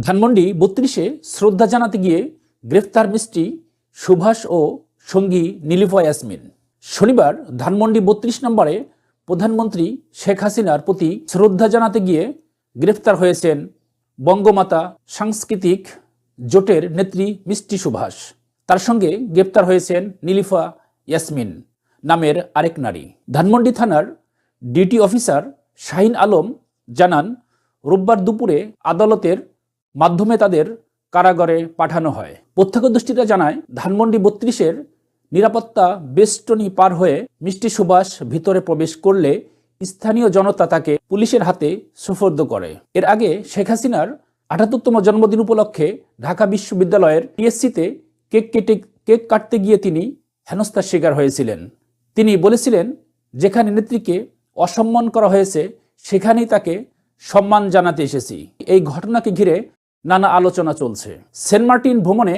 ধানমন্ডি ৩২-এ শ্রদ্ধা জানাতে গিয়ে গ্রেফতার মিষ্টি সুভাষ ও সঙ্গী নীলিফা ইয়াসমিন। শনিবার ধানমন্ডি ৩২ নম্বরে প্রধানমন্ত্রী শেখ হাসিনার প্রতি শ্রদ্ধা জানাতে গিয়ে গ্রেফতার হয়েছেন বঙ্গমাতা সাংস্কৃতিক জোটের নেত্রী মিষ্টি সুভাষ। তার সঙ্গে গ্রেফতার হয়েছেন নীলিফা ইয়াসমিন নামের আরেক নারী। ধানমন্ডি থানার ডিউটি অফিসার শাহিন আলম জানান, রোববার দুপুরে আদালতের মাধ্যমে তাদের কারাগারে পাঠানো হয়। প্রত্যক্ষদর্শীরা জানায়, ধানমন্ডি ৩২-এর নিরাপত্তা বেষ্টনী পার হয়ে মিষ্টি সুভাষ ভিতরে প্রবেশ করলে স্থানীয় জনতা তাকে পুলিশের হাতে সোপর্দ করে। এর আগে শেখ হাসিনার ৭৮তম জন্মদিন উপলক্ষে ঢাকা বিশ্ববিদ্যালয়ের টিএসসিতে কেক কাটতে গিয়ে তিনি হেনস্থার শিকার হয়েছিলেন। তিনি বলেছিলেন, যেখানে নেত্রীকে অসম্মান করা হয়েছে সেখানেই তাকে সম্মান জানাতে এসেছি। এই ঘটনাকে ঘিরে নানা আলোচনা চলছে। সেন্ট মার্টিন ভ্রমণে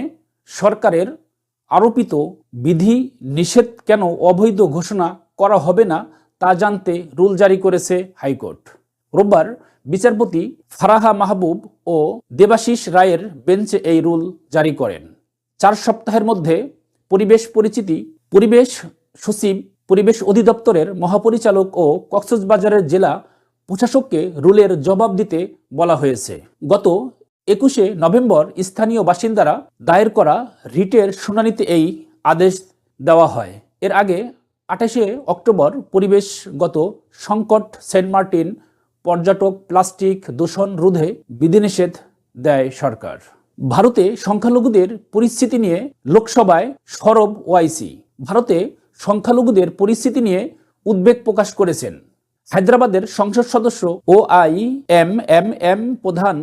সরকারের আরোপিত বিধি নিষেধ কেন অবৈধ ঘোষণা করা হবে না তা জানতে রুল জারি করেছে হাইকোর্ট। রোববার বিচারপতি ফারাহা মাহবুব ও দেবাশিস রায়ের বেঞ্চে এই রুল জারি করেন। ৪ সপ্তাহের মধ্যে পরিবেশ সচিব, পরিবেশ অধিদপ্তরের মহাপরিচালক ও কক্সবাজারের জেলা প্রশাসককে রুলের জবাব দিতে বলা হয়েছে। গত ২১শে নভেম্বর স্থানীয় বাসিন্দারা দায়ের করা রিটের শুনানিতে এই আদেশ দেওয়া হয়। এর আগে ২৮শে অক্টোবর পরিবেশগত সংকট সেন্ট মার্টিন পর্যটক প্লাস্টিক দূষণ রোধে বিধিনিষেধ দেয় সরকার। ভারতে সংখ্যালঘুদের পরিস্থিতি নিয়ে লোকসভায় সরব ওয়াইসি। ভারতে সংখ্যালঘুদের পরিস্থিতি নিয়ে উদ্বেগ প্রকাশ করেছেন হায়দ্রাবাদের সংসদ সদস্য OIMMM প্রধান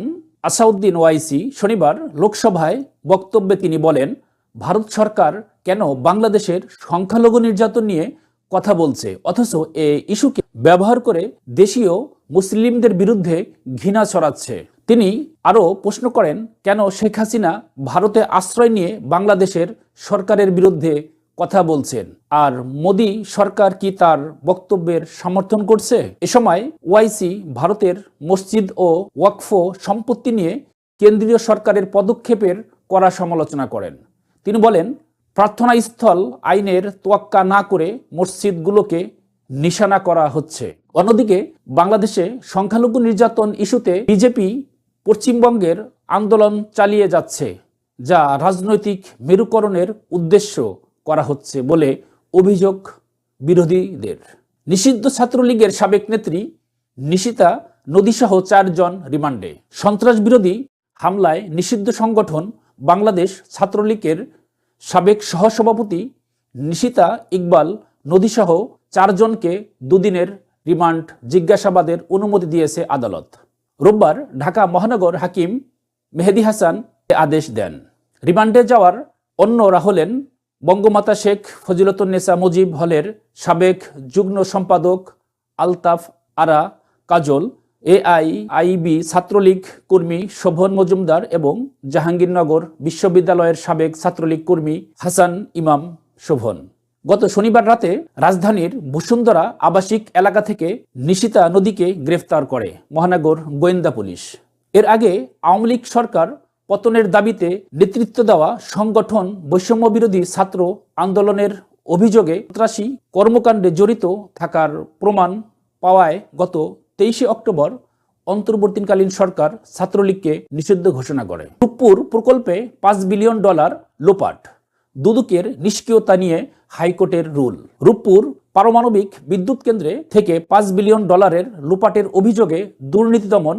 আসাউদ্দিন ওয়াইসি। শনিবার লোকসভায় বক্তব্যে তিনি বলেন, ভারত সরকার কেন বাংলাদেশের সংখ্যালঘু নির্যাতন নিয়ে কথা বলছে, অথচ এই ইস্যুকে ব্যবহার করে দেশীয় মুসলিমদের বিরুদ্ধে ঘৃণা ছড়াচ্ছে। তিনি আরও প্রশ্ন করেন, কেন শেখ হাসিনা ভারতে আশ্রয় নিয়ে বাংলাদেশের সরকারের বিরুদ্ধে কথা বলছেন, আর মোদি সরকার কি তার বক্তব্যের সমর্থন করছে? এ সময় ওয়াইসি ভারতের মসজিদ ও ওয়াকফ সম্পত্তি নিয়ে কেন্দ্রীয় সরকারের পদক্ষেপের কড়া সমালোচনা করেন। তিনি বলেন, প্রার্থনা স্থল আইনের তোয়াক্কা না করে মসজিদগুলোকে নিশানা করা হচ্ছে। অন্যদিকে বাংলাদেশে সংখ্যালঘু নির্যাতন ইস্যুতে বিজেপি পশ্চিমবঙ্গের আন্দোলন চালিয়ে যাচ্ছে, যা রাজনৈতিক মেরুকরণের উদ্দেশ্য করা হচ্ছে বলে অভিযোগ বিরোধীদের। নিষিদ্ধ ছাত্রলীগের সাবেক নেত্রী নিশিতা নদীসহ ৪ জন রিমান্ডে। সন্ত্রাস বিরোধী হামলায় নিষিদ্ধ সংগঠন বাংলাদেশ ছাত্রলীগের সাবেক সহসভাপতি নিশিতা ইকবাল নদীসহ ৪ জনকে ২ দিনের রিমান্ড জিজ্ঞাসাবাদের অনুমতি দিয়েছে আদালত। রোববার ঢাকা মহানগর হাকিম মেহেদী হাসান আদেশ দেন। রিমান্ডে যাওয়ার অন্যরা হলেন বঙ্গমাতা শেখ ফজিলতুন্নেসা মুজিব হলের সাবেক যুগ্ম সম্পাদক আলতাফ আরা কাজল, AIIB ছাত্রলীগ কর্মী শোভন মজুমদার এবং জাহাঙ্গীরনগর বিশ্ববিদ্যালয়ের সাবেক ছাত্রলীগ কর্মী হাসান ইমাম শোভন। গত শনিবার রাতে রাজধানীর বসুন্ধরা আবাসিক এলাকা থেকে নিশিতা নদীকে গ্রেফতার করে মহানগর গোয়েন্দা পুলিশ। এর আগে আওয়ামী লীগ সরকার পতনের দাবিতে নেতৃত্ব দেওয়া সংগঠন বৈষম্য বিরোধী ছাত্র আন্দোলনের অভিযোগে সন্ত্রাসী কর্মকাণ্ডে জড়িত থাকার প্রমাণ পাওয়ায় গত ২৩শে অক্টোবর অন্তর্বর্তীকালীন সরকার ছাত্রলীগকে নিষিদ্ধ ঘোষণা করে। রূপপুর প্রকল্পে $5 বিলিয়ন লোপাট, দুদকের নিষ্ক্রিয়তা নিয়ে হাইকোর্টের রুল। রূপপুর পারমাণবিক বিদ্যুৎ কেন্দ্রে থেকে $5 বিলিয়ন লোপাটের অভিযোগে দুর্নীতি দমন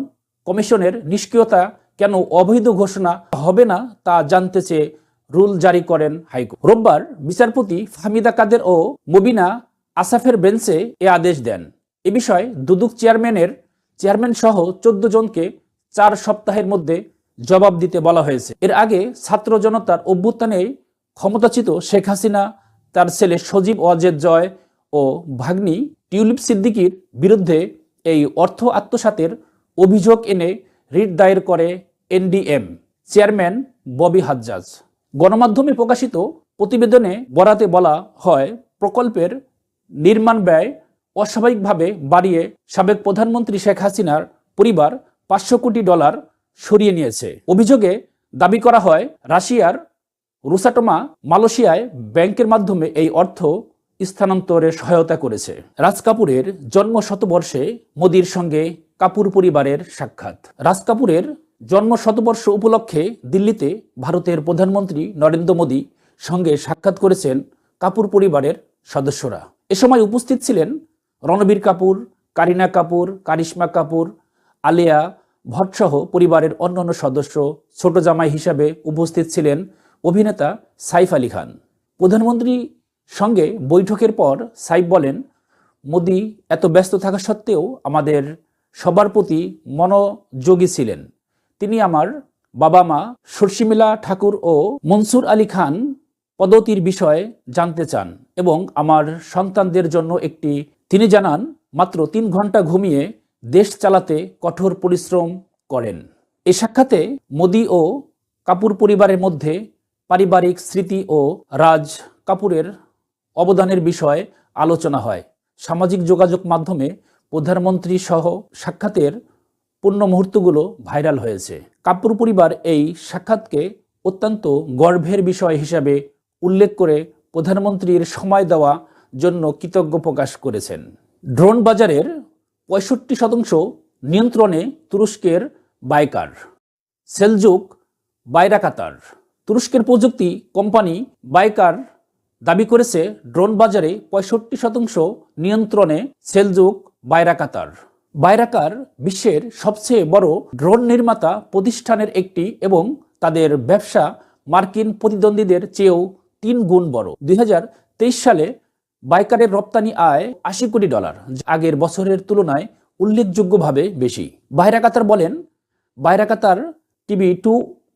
কমিশনের নিষ্ক্রিয়তা কেন অবৈধ ঘোষণা হবে না তা জানতে চেয়ে রুল জারি করেন হাইকোর্ট। রোববার বিচারপতি ফাহমিদা কাদের ও মুবিনা আসাফের বেঞ্চে এ আদেশ দেন। এ বিষয়ে দুদক চেয়ারম্যান সহ 14 জনকে 4 সপ্তাহের মধ্যে জবাব দিতে বলা হয়েছে। এর আগে ছাত্র জনতার অভ্যুত্থানে ক্ষমতাচ্যুত শেখ হাসিনা তার ছেলে সজীব ওয়াজেদ জয় ও ভাগ্নি টিউলিপ সিদ্দিকীর বিরুদ্ধে এই অর্থ আত্মসাতের অভিযোগ এনে রিট দায়ের করে NDM চেয়ারম্যান ববি হাজ্জাজ। গণমাধ্যমে প্রকাশিত প্রতিবেদনে বরাতে বলা হয়, প্রকল্পের নির্মাণ ব্যয় অস্বাভাবিকভাবে বাড়িয়ে সাবেক প্রধানমন্ত্রী শেখ হাসিনার পরিবার $500 কোটি সরিয়ে নিয়েছে। অভিযোগে দাবি করা হয় রাশিয়ার রুসাটোমা মালয়েশিয়ায় ব্যাংকের মাধ্যমে এই অর্থ স্থানান্তরে সহায়তা করেছে। রাজ কাপুরের জন্ম শতবর্ষে মোদির সঙ্গে কাপুর পরিবারের সাক্ষাৎ। রাজ কাপুরের জন্ম শতবর্ষ উপলক্ষে দিল্লিতে ভারতের প্রধানমন্ত্রী নরেন্দ্র মোদী সঙ্গে সাক্ষাৎ করেছেন কাপুর পরিবারের সদস্যরা। এ সময় উপস্থিত ছিলেন রণবীর কাপুর, কারিনা কাপুর, কারিশ্মা কাপুর, আলিয়া ভট্ট সহ পরিবারের অন্যান্য সদস্য। ছোট জামাই হিসাবে উপস্থিত ছিলেন অভিনেতা সাইফ আলী খান। প্রধানমন্ত্রীর সঙ্গে বৈঠকের পর সাইফ বলেন, মোদি এত ব্যস্ত থাকা সত্ত্বেও আমাদের সবার প্রতি মনোযোগী ছিলেন। তিনি আমার বাবা মা শর্ষিমিলা ঠাকুর ও মনসুর আলী খান পদ্ধতির বিষয়ে জানতে চান এবং আমার সন্তানদের জন্য তিনি জানান মাত্র 3 ঘন্টা ঘুমিয়ে দেশ চালাতে কঠোর পরিশ্রম করেন। এ সাক্ষাতে মোদি ও কাপুর পরিবারের মধ্যে পারিবারিক স্মৃতি ও রাজ কাপুরের অবদানের বিষয়ে আলোচনা হয়। সামাজিক যোগাযোগ মাধ্যমে প্রধানমন্ত্রী সহ সাক্ষাতের পূর্ণ মুহূর্তগুলো ভাইরাল হয়েছে। কাপুর পরিবার এই সাক্ষাৎকে অত্যন্ত গর্বের বিষয় হিসাবে উল্লেখ করে প্রধানমন্ত্রীর সময় দেওয়া জন্য কৃতজ্ঞ প্রকাশ করেছেন। ড্রোন বাজারের 65% নিয়ন্ত্রণে তুরস্কের বাইকার সেলজুক বাইরাকাতার। তুরস্কের প্রযুক্তি কোম্পানি বাইকার দাবি করেছে ড্রোন বাজারে 65% নিয়ন্ত্রণে সেলজুক বাইরাকাতার। বাইরাকার বিশ্বের সবচেয়ে বড় ড্রোন নির্মাতা প্রতিষ্ঠানের একটি এবং তাদের ব্যবসা মার্কিন প্রতিদ্বন্দ্বীদের চেয়েও 3 গুণ বড়। 2023 সালে বাইকারের রপ্তানি আয় $80 কোটি, আগের বছরের তুলনায় উল্লেখযোগ্যভাবে বেশি। বাইরাকাতার বলেন, বাইরাকাতার TB2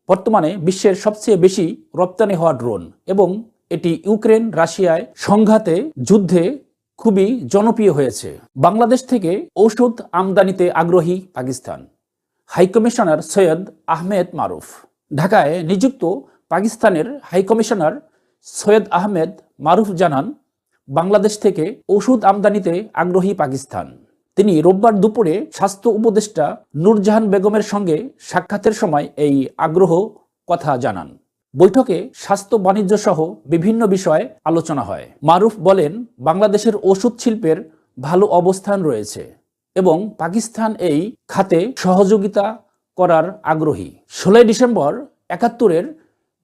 বর্তমানে বিশ্বের সবচেয়ে বেশি রপ্তানি হওয়া ড্রোন এবং এটি ইউক্রেন রাশিয়ায় সংঘাতে যুদ্ধে খুবই জনপ্রিয় হয়েছে। বাংলাদেশ থেকে ঔষধ আমদানিতে আগ্রহী পাকিস্তান। হাইকমিশনার সৈয়দ আহমেদ মারুফ। ঢাকায় নিযুক্ত পাকিস্তানের হাইকমিশনার সৈয়দ আহমেদ মারুফ জানান, বাংলাদেশ থেকে ওষুধ আমদানিতে আগ্রহী পাকিস্তান। তিনি রোববার দুপুরে স্বাস্থ্য উপদেষ্টা নূরজাহান বেগমের সঙ্গে সাক্ষাতের সময় এই আগ্রহ কথা জানান। বৈঠকে স্বাস্থ্য বাণিজ্য সহ বিভিন্ন বিষয়ে আলোচনা হয়। মারুফ বলেন, বাংলাদেশের ওষুধ শিল্পের ভালো অবস্থান রয়েছে এবং পাকিস্তান এই খাতে সহযোগিতা করার আগ্রহী। 16 ডিসেম্বর 71-এর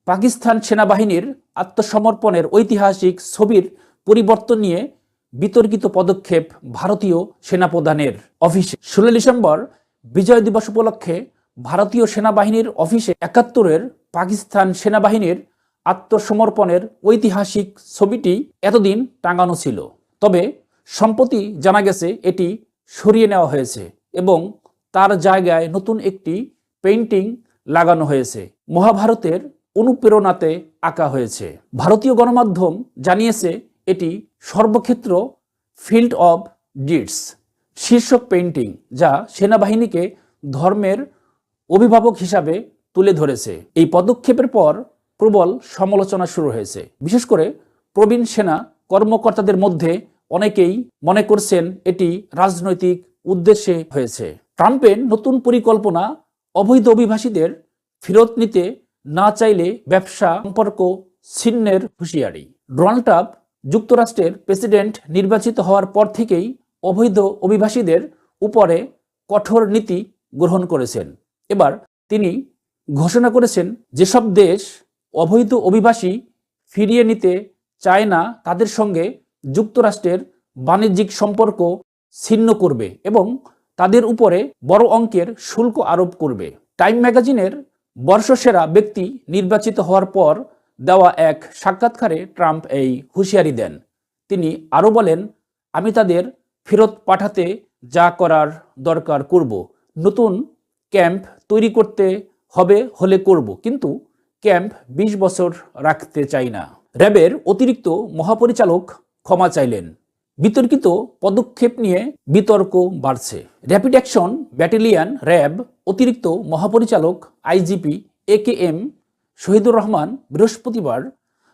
পাকিস্তান সেনাবাহিনীর আত্মসমর্পণের ঐতিহাসিক ছবির পরিবর্তন নিয়ে বিতর্কিত পদক্ষেপ ভারতীয় সেনাপ্রধানের অফিসে। 16 ডিসেম্বর বিজয় দিবস উপলক্ষে ভারতীয় সেনাবাহিনীর অফিসে 71-এর পাকিস্তান সেনাবাহিনীর আত্মসমর্পণের ঐতিহাসিক ছবিটি এতদিন টাঙানো ছিল, তবে সম্প্রতি জানা গেছে এটি সরিয়ে নেওয়া হয়েছে এবং তার জায়গায় নতুন একটি পেইন্টিং লাগানো হয়েছে। মহাভারতের অনুপ্রেরণাতে আঁকা হয়েছে। ভারতীয় গণমাধ্যম জানিয়েছে এটি সর্বক্ষেত্র ফিল্ড অব ডিডস শীর্ষক পেইন্টিং, যা সেনাবাহিনীকে ধর্মের অভিভাবক হিসাবে তুলে ধরেছে। এই পদক্ষেপের পর প্রবল সমালোচনা শুরু হয়েছে। বিশেষ করে প্রবীণ সেনা কর্মকর্তাদের মধ্যে অনেকেই মনে করছেন এটি রাজনৈতিক উদ্দেশ্যে হয়েছে। ট্রাম্পের নতুন পরিকল্পনা অবৈধ অভিবাসীদের ফেরত নিতে না চাইলে ব্যবসা সম্পর্ক ছিন্নের হুঁশিয়ারি। ডোনাল্ড ট্রাম্প যুক্তরাষ্ট্রের প্রেসিডেন্ট নির্বাচিত হওয়ার পর থেকেই অবৈধ অভিবাসীদের উপরে কঠোর নীতি গ্রহণ করেছেন। এবার তিনি ঘোষণা করেছেন যেসব দেশ অবৈধ অভিবাসী ফিরিয়ে নিতে চায় না তাদের সঙ্গে যুক্তরাষ্ট্রের বাণিজ্যিক সম্পর্ক ছিন্ন করবে এবং তাদের উপরে বড় অঙ্কের শুল্ক আরোপ করবে। টাইম ম্যাগাজিনের বর্ষসেরা ব্যক্তি নির্বাচিত হওয়ার পর দেওয়া এক সাক্ষাৎকারে ট্রাম্প এই হুঁশিয়ারি দেন। তিনি আরও বলেন, আমি তাদের ফেরত পাঠাতে যা করার দরকার করব। নতুন ক্যাম্প তৈরি করতে হলে করব, কিন্তু ক্যাম্প 20 বছর রাখতে চাই না। র্যাবের অতিরিক্ত মহাপরিচালক ক্ষমা চাইলেন। বিতর্কিত পদক্ষেপ নিয়ে বিতর্ক বাড়ছে। র্যাপিড অ্যাকশন ব্যাটালিয়ন র্যাব অতিরিক্ত মহাপরিচালক IGP AKM শহীদুর রহমান বৃহস্পতিবার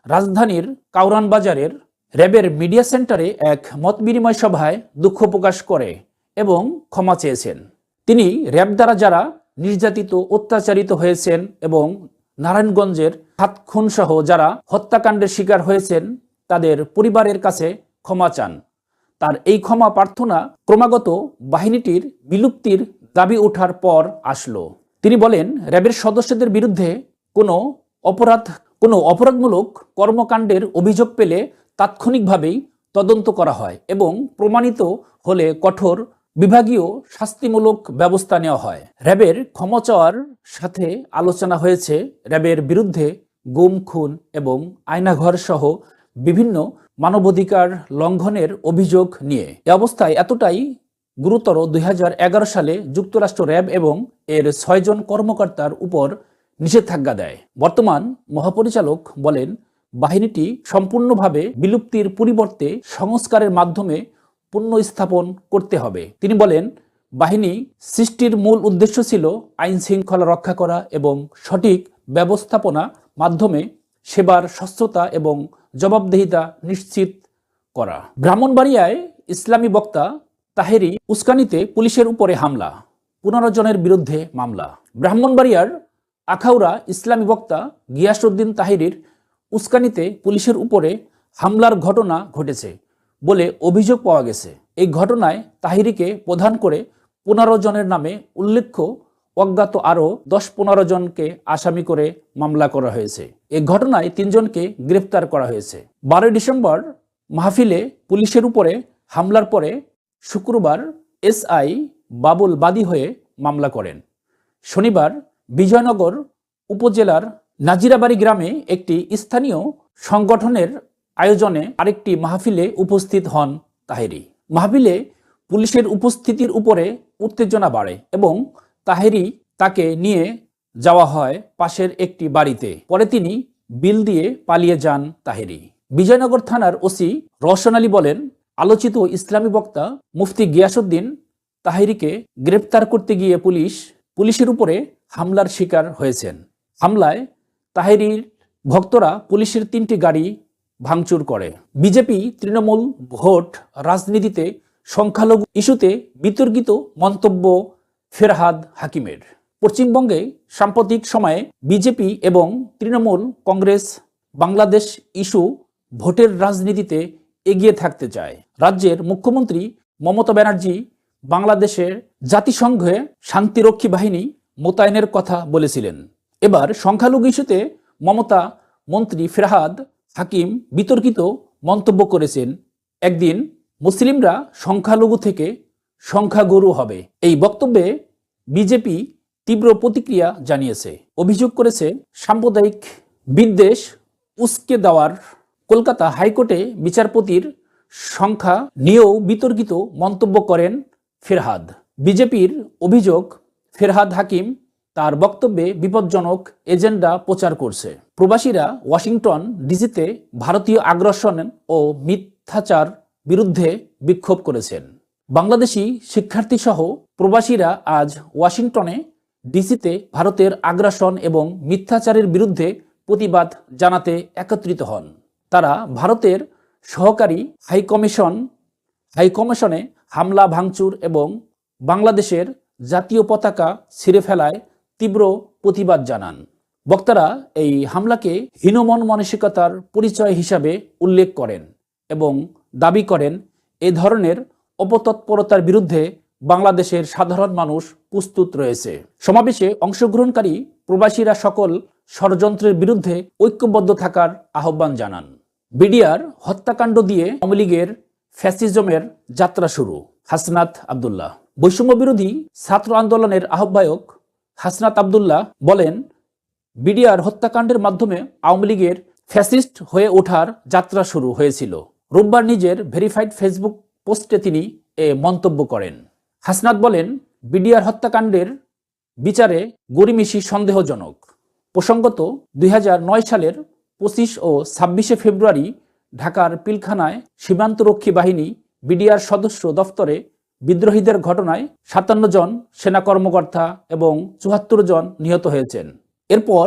রাজধানীর কাউরান বাজারের র্যাবের মিডিয়া সেন্টারে এক মতবিনিময় সভায় দুঃখ প্রকাশ করে এবং ক্ষমা চেয়েছেন। তিনি র্যাব দ্বারা যারা নির্যাতিত অত্যাচারিত হয়েছেন এবং নারায়ণগঞ্জের 7 খুনসহ যারা হত্যাকাণ্ডের শিকার হয়েছেন তাদের পরিবারের কাছে ক্ষমা চান। তার এই ক্ষমা প্রার্থনা ক্রমাগত বাহিনীটির বিলুপ্তির দাবি ওঠার পর আসলো। তিনি বলেন, র্যাবের সদস্যদের বিরুদ্ধে কোনো অপরাধমূলক কর্মকাণ্ডের অভিযোগ পেলে তাৎক্ষণিকভাবেই তদন্ত করা হয় এবং প্রমাণিত হলে কঠোর বিভাগীয় শাস্তিমূলক ব্যবস্থা নেওয়া হয়। র্যাবের ক্ষমা চাওয়ার সাথে আলোচনা হয়েছে র্যাবের বিরুদ্ধে গুম, খুন এবং আয়নাঘর সহ বিভিন্ন মানবাধিকার লঙ্ঘনের অভিযোগ নিয়ে। এ অবস্থায় এতটাই গুরুতর 2011 সালে যুক্তরাষ্ট্র র্যাব এবং এর 6 জন কর্মকর্তার উপর নিষেধাজ্ঞা দেয়। বর্তমান মহাপরিচালক বলেন, বাহিনীটি সম্পূর্ণভাবে বিলুপ্তির পরিবর্তে সংস্কারের মাধ্যমে পুনঃস্থাপন করতে হবে। তিনি বলেন, বাহিনী সৃষ্টির মূল উদ্দেশ্য ছিল আইন শৃঙ্খলা রক্ষা করা এবং সঠিক ব্যবস্থাপনা মাধ্যমে সেবার স্বচ্ছতা এবং জবাবদিহিতা নিশ্চিত করা। ব্রাহ্মণবাড়িয়ায় ইসলামী বক্তা তাহেরি উস্কানিতে পুলিশের উপরে হামলা, 15 জনের বিরুদ্ধে মামলা। ব্রাহ্মণবাড়িয়ার আখাউড়া ইসলামী বক্তা গিয়াসউদ্দিন তাহেরির উস্কানিতে পুলিশের উপরে হামলার ঘটনা ঘটেছে বলে অভিযোগ পাওয়া গেছে। এই ঘটনায় তাহিরিকে প্রধান করে 15 জনের নামে উল্লেখ্য অজ্ঞাত আরও 10-15 জনকে আসামি করে মামলা করা হয়েছে। এই ঘটনায় 3 জনকে গ্রেফতার করা হয়েছে। 12 ডিসেম্বর মাহফিলে পুলিশের উপরে হামলার পরে শুক্রবার এসআই বাবুল বাদী হয়ে মামলা করেন। শনিবার বিজয়নগর উপজেলার নাজিরাবাড়ি গ্রামে একটি স্থানীয় সংগঠনের আয়োজনে আরেকটি মাহফিলে উপস্থিত হন তাহেরি। মাহফিলে পুলিশের উপস্থিতির উপরে উত্তেজনা বাড়ে এবং তাকে নিয়ে যাওয়া হয় পাশের একটি বাড়িতে। পরে তিনি বিল দিয়ে পালিয়ে যান তাহেরি। বিজয়নগর থানার ওসি রওশন আলী বলেন, আলোচিত ইসলামী বক্তা মুফতি গিয়াসউদ্দিন তাহেরিকে গ্রেপ্তার করতে গিয়ে পুলিশের উপরে হামলার শিকার হয়েছেন। হামলায় তাহেরির ভক্তরা পুলিশের 3টি গাড়ি ভাঙচুর করে। বিজেপি তৃণমূল ভোট রাজনীতিতে সংখ্যালঘু ইস্যুতে বিতর্কিত মন্তব্য ফেরহাদ হাকিমের। পশ্চিমবঙ্গে সাম্প্রতিক সময়ে বিজেপি এবং তৃণমূল কংগ্রেস বাংলাদেশ ইস্যু ভোটের রাজনীতিতে এগিয়ে থাকতে চায়। রাজ্যের মুখ্যমন্ত্রী মমতা ব্যানার্জি বাংলাদেশের জাতিসংঘে শান্তিরক্ষী বাহিনী মোতায়েনের কথা বলেছিলেন। এবার সংখ্যালঘু ইস্যুতে মমতা মন্ত্রী ফেরহাদ হাকিম বিতর্কিত মন্তব্য করেছেন, একদিন মুসলিমরা সংখ্যালঘু থেকে সংখ্যাগুরু হবে। এই বক্তব্যে বিজেপি তীব্র প্রতিক্রিয়া জানিয়েছে, অভিযোগ করেছে সাম্প্রদায়িক বিদ্বেষ উস্কে দেওয়ার। কলকাতা হাইকোর্টে বিচারপতির সংখ্যা নিয়েও বিতর্কিত মন্তব্য করেন ফেরহাদ। বিজেপির অভিযোগ, ফেরহাদ হাকিম তার বক্তব্যে বিপজ্জনক এজেন্ডা প্রচার করছে। প্রবাসীরা ওয়াশিংটন ডিসিতে ভারতীয় আগ্রাসন ও মিথ্যাচার বিরুদ্ধে বিক্ষোভ করেছেন। বাংলাদেশি শিক্ষার্থীসহ প্রবাসীরা আজ ওয়াশিংটনে ডিসিতে ভারতের আগ্রাসন এবং মিথ্যাচারের বিরুদ্ধে প্রতিবাদ জানাতে একত্রিত হন। তারা ভারতের সহকারী হাইকমিশনে হামলা ভাঙচুর এবং বাংলাদেশের জাতীয় পতাকা ছিঁড়ে ফেলায় তীব্র প্রতিবাদ জানান। বক্তারা এই হামলাকে হীনমন মানসিকতার পরিচয় হিসাবে উল্লেখ করেন এবং দাবি করেন এ ধরনের অপতৎপরতার বিরুদ্ধে বাংলাদেশের সাধারণ মানুষ প্রস্তুত রয়েছে। সমাবেশে অংশগ্রহণকারী প্রবাসীরা সকল ষড়যন্ত্রের বিরুদ্ধে ঐক্যবদ্ধ থাকার আহ্বান জানান। বিডিআর হত্যাকাণ্ড দিয়ে আওয়ামী লীগের ফ্যাসিজমের যাত্রা শুরু। হাসনাত আব্দুল্লাহ। বৈষম্য বিরোধী ছাত্র আন্দোলনের আহ্বায়ক হাসনাত আব্দুল্লাহ বলেন, বিডিআর হত্যাকাণ্ডের মাধ্যমে আওয়ামী লীগের ফ্যাসিস্ট হয়ে ওঠার যাত্রা শুরু হয়েছিল। রোববার নিজের ভেরিফাইড ফেসবুক পোস্টে তিনি এ মন্তব্য করেন। হাসনাত বলেন, বিডিআর হত্যাকাণ্ডের বিচারে গড়িমসি সন্দেহজনক। প্রসঙ্গত 2009 সালের 25 ও 26 ফেব্রুয়ারি ঢাকার পিলখানায় সীমান্তরক্ষী বাহিনী বিডিআর সদস্য দফতরে বিদ্রোহীদের ঘটনায় 57 জন সেনা কর্মকর্তা এবং 74 জন নিহত হয়েছেন। এরপর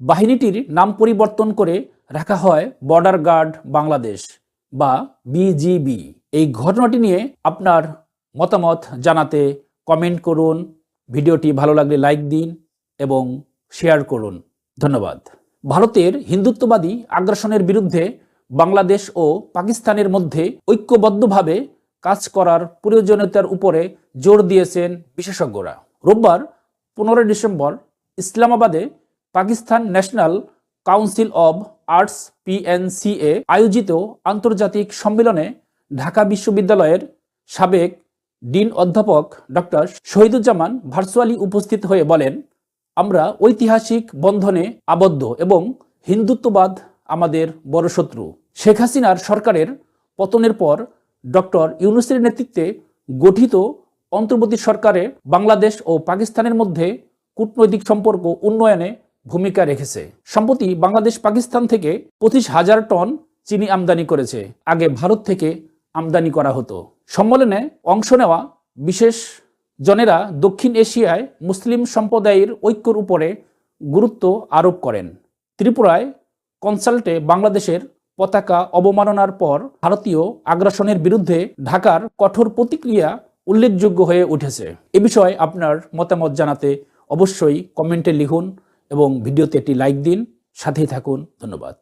বাহিনীটির নাম পরিবর্তন করে রাখা হয় বর্ডার গার্ড বাংলাদেশ বা বিজিবি। এই ঘটনাটি নিয়ে আপনার মতামত জানাতে কমেন্ট করুন, ভিডিওটি ভালো লাগলে লাইক দিন এবং শেয়ার করুন। ধন্যবাদ। ভারতের হিন্দুত্ববাদী আগ্রাসনের বিরুদ্ধে বাংলাদেশ ও পাকিস্তানের মধ্যে ঐক্যবদ্ধভাবে কাজ করার প্রয়োজনীয়তার উপরে জোর দিয়েছেন বিশেষজ্ঞরা। রোববার 15 ডিসেম্বর ইসলামাবাদে Pakistan national council of arts PNCA আয়োজিত আন্তর্জাতিক সম্মেলনে ঢাকা বিশ্ববিদ্যালয়ের সাবেক ডিন অধ্যাপক ডক্টর শহীদুজ্জামান ভার্চুয়ালি উপস্থিত হয়ে বলেন, আমরা ঐতিহাসিক বন্ধনে আবদ্ধ এবং হিন্দুত্ববাদ আমাদের বড় শত্রু। শেখ হাসিনার সরকারের পতনের পর ডক্টর ইউনূসের নেতৃত্বে গঠিত অন্তর্বর্তী সরকারে বাংলাদেশ ও পাকিস্তানের মধ্যে কূটনৈতিক সম্পর্ক উন্নয়নে ভূমিকা রেখেছে। সম্প্রতি বাংলাদেশ পাকিস্তান থেকে 25,000 টন চিনি আমদানি করেছে। আগে ভারত থেকে আমদানি করা হতো। সম্মেলনে অংশ নেওয়া বিশেষ জনেরা দক্ষিণ এশিয়ায় মুসলিম সম্প্রদায়ের ঐক্যর উপরে গুরুত্ব আরোপ করেন। ত্রিপুরায় কনসাল্টে বাংলাদেশের পতাকা অবমাননার পর ভারতীয় আগ্রাসনের বিরুদ্ধে ঢাকার কঠোর প্রতিক্রিয়া উল্লেখযোগ্য হয়ে উঠেছে। এ বিষয়ে আপনার মতামত জানাতে অবশ্যই কমেন্টে লিখুন এবং ভিডিওতে একটি লাইক দিন। সাথেই থাকুন। ধন্যবাদ।